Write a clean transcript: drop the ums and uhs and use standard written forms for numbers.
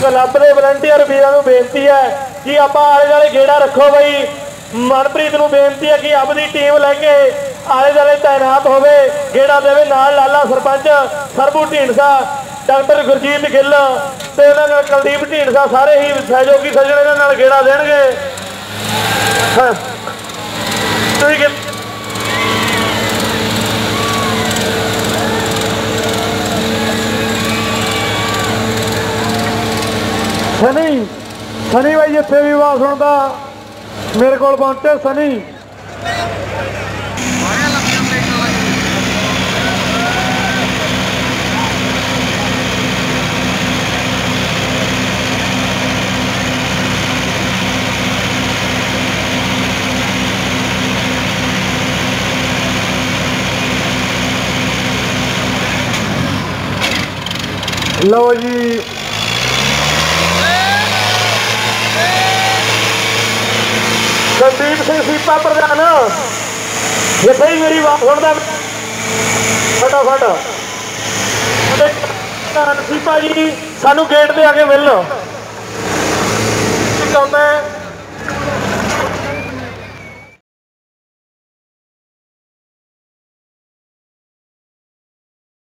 Club के volunteer वीरों बेनती है कि आप आले दुआले गेड़ा रखो बई। मनप्रीत नूं बेनती है कि अपनी टीम लैके आले दुआले तैनात होवे, गेड़ा देवे। नाल लाला सरपंच सरबू ढींडसा, डॉक्टर गुरजीत गिल ते कुलदीप ढींडसा सारे ही सहयोगी सज्जण इहनां नाल गेड़ा देणगे। सनी सनी भाई जिथे भी आवाज सुनता मेरे को पहुंचे। सनी लो जी कुलदीप सिंह सीपा प्रधान जिथे ही मेरी बात सुनता फटाफट सीपा जी सानू गेट दे आके मिल।